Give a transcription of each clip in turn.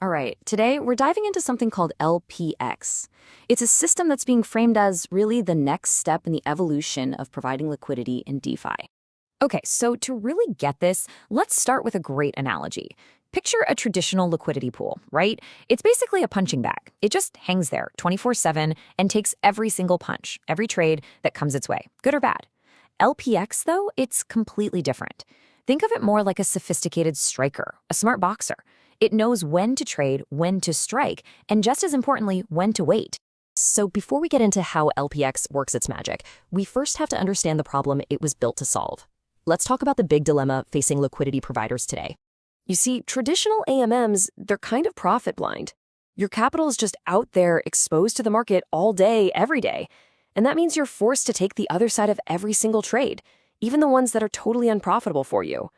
All right, today we're diving into something called LPX. It's a system that's being framed as really the next step in the evolution of providing liquidity in DeFi. Okay, so to really get this, let's start with a great analogy. Picture a traditional liquidity pool, right? It's basically a punching bag. It just hangs there 24/7 and takes every single punch, every trade that comes its way, good or bad. LPX, though, it's completely different. Think of it more like a sophisticated striker, a smart boxer. It knows when to trade, when to strike, and just as importantly, when to wait. So before we get into how LPX works its magic, we first have to understand the problem it was built to solve. Let's talk about the big dilemma facing liquidity providers today. You see, traditional AMMs, they're kind of profit blind. Your capital is just out there exposed to the market all day, every day. And that means you're forced to take the other side of every single trade, even the ones that are totally unprofitable for you.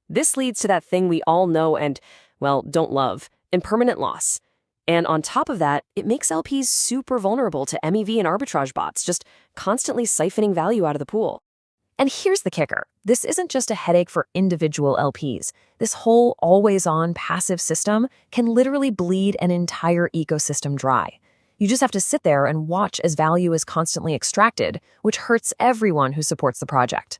This leads to that thing we all know and, well, don't love, impermanent loss. And on top of that, it makes LPs super vulnerable to MEV and arbitrage bots, just constantly siphoning value out of the pool. And here's the kicker. This isn't just a headache for individual LPs. This whole always-on passive system can literally bleed an entire ecosystem dry. You just have to sit there and watch as value is constantly extracted, which hurts everyone who supports the project.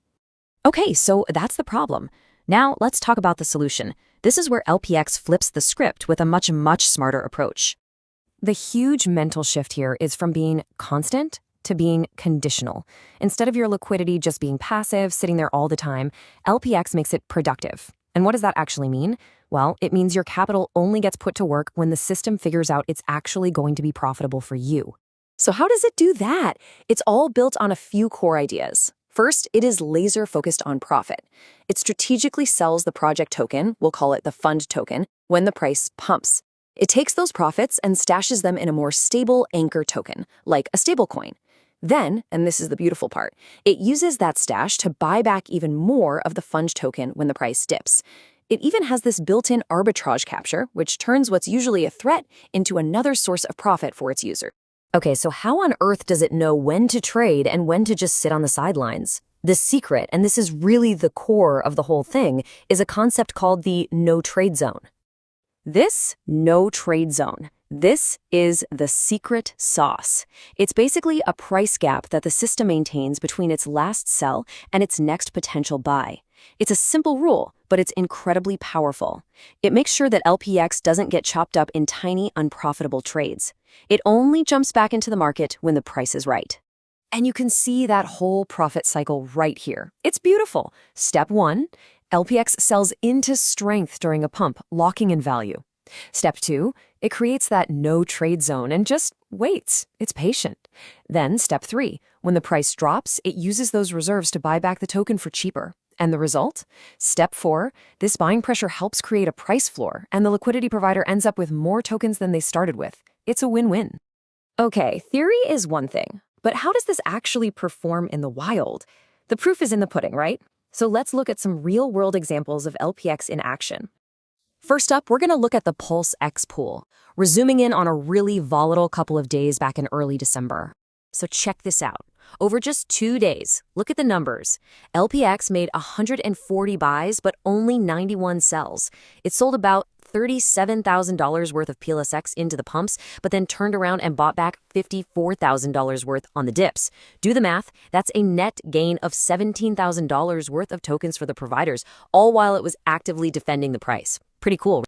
Okay, so that's the problem. Now let's talk about the solution. This is where LPX flips the script with a much smarter approach. The huge mental shift here is from being constant to being conditional. Instead of your liquidity just being passive, sitting there all the time, LPX makes it productive. And what does that actually mean? Well, it means your capital only gets put to work when the system figures out it's actually going to be profitable for you. So how does it do that? It's all built on a few core ideas. First, it is laser focused on profit. It strategically sells the project token, we'll call it the fund token, when the price pumps. It takes those profits and stashes them in a more stable anchor token, like a stablecoin. Then, and this is the beautiful part, it uses that stash to buy back even more of the fund token when the price dips. It even has this built-in arbitrage capture, which turns what's usually a threat into another source of profit for its user. Okay, so how on earth does it know when to trade and when to just sit on the sidelines? The secret, and this is really the core of the whole thing, is a concept called the no-trade zone. This no-trade zone, this is the secret sauce. It's basically a price gap that the system maintains between its last sell and its next potential buy. It's a simple rule, but it's incredibly powerful. It makes sure that LPX doesn't get chopped up in tiny, unprofitable trades. It only jumps back into the market when the price is right. And you can see that whole profit cycle right here. It's beautiful. Step 1, LPX sells into strength during a pump, locking in value. Step 2, it creates that no-trade zone and just waits. It's patient. Then step 3, when the price drops, it uses those reserves to buy back the token for cheaper. And the result? Step 4, this buying pressure helps create a price floor, and the liquidity provider ends up with more tokens than they started with. It's a win-win. Okay, theory is one thing, but how does this actually perform in the wild? The proof is in the pudding, right? So let's look at some real-world examples of LPX in action. First up, we're going to look at the Pulse X pool. We're zooming in on a really volatile couple of days back in early December. So check this out. Over just 2 days, look at the numbers. LPX made 140 buys, but only 91 sells. It sold about $37,000 worth of PLSX into the pumps, but then turned around and bought back $54,000 worth on the dips. Do the math, that's a net gain of $17,000 worth of tokens for the providers, all while it was actively defending the price. Pretty cool.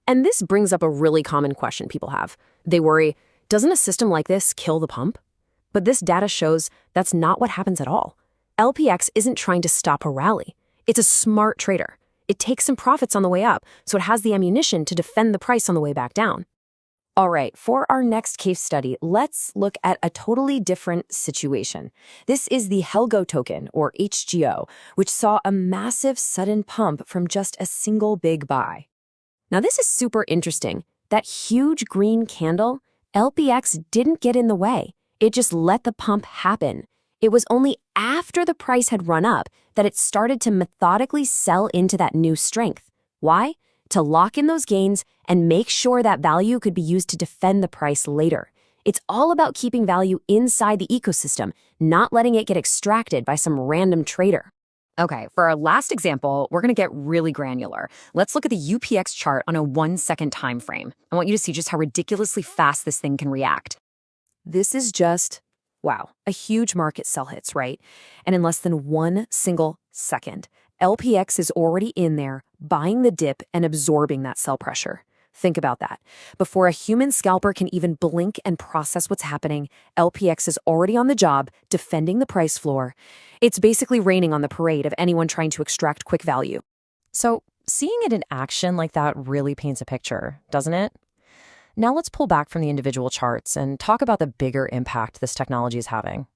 And this brings up a really common question people have. They worry, doesn't a system like this kill the pump? But this data shows that's not what happens at all. LPX isn't trying to stop a rally. It's a smart trader. It takes some profits on the way up, so it has the ammunition to defend the price on the way back down. All right, for our next case study, let's look at a totally different situation. This is the Helgo token, or HGO, which saw a massive sudden pump from just a single big buy. Now this is super interesting. That huge green candle, LPX didn't get in the way. It just let the pump happen. It was only after the price had run up that it started to methodically sell into that new strength. Why? To lock in those gains and make sure that value could be used to defend the price later. It's all about keeping value inside the ecosystem, not letting it get extracted by some random trader. Okay, for our last example, we're going to get really granular. Let's look at the UPX chart on a 1-second time frame. I want you to see just how ridiculously fast this thing can react. This is just, wow, a huge market sell hits, right? And in less than 1 single second, LPX is already in there, buying the dip and absorbing that sell pressure. Think about that. Before a human scalper can even blink and process what's happening, LPX is already on the job, defending the price floor. It's basically raining on the parade of anyone trying to extract quick value. So, seeing it in action like that really paints a picture, doesn't it? Now let's pull back from the individual charts and talk about the bigger impact this technology is having.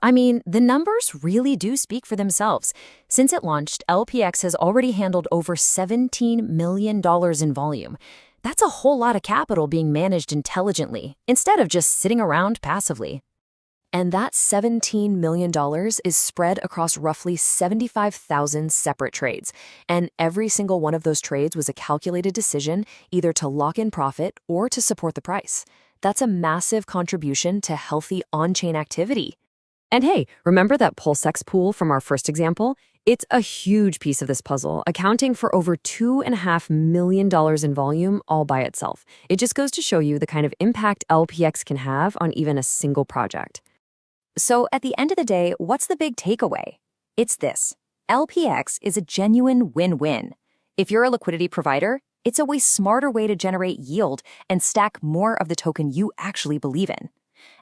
I mean, the numbers really do speak for themselves. Since it launched, LPX has already handled over $17 million in volume. That's a whole lot of capital being managed intelligently, instead of just sitting around passively. And that $17 million is spread across roughly 75,000 separate trades. And every single one of those trades was a calculated decision either to lock in profit or to support the price. That's a massive contribution to healthy on-chain activity. And hey, remember that PulseX pool from our first example? It's a huge piece of this puzzle, accounting for over $2.5 million in volume all by itself. It just goes to show you the kind of impact LPX can have on even a single project. So at the end of the day, what's the big takeaway? It's this. LPX is a genuine win-win. If you're a liquidity provider, it's a way smarter way to generate yield and stack more of the token you actually believe in.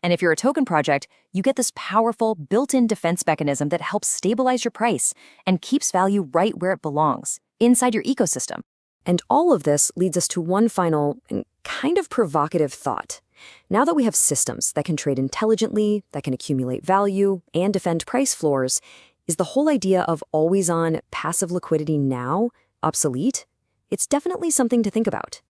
And if you're a token project, you get this powerful built-in defense mechanism that helps stabilize your price and keeps value right where it belongs, inside your ecosystem. And all of this leads us to one final and kind of provocative thought. Now that we have systems that can trade intelligently, that can accumulate value, and defend price floors, is the whole idea of always-on passive liquidity now obsolete? It's definitely something to think about.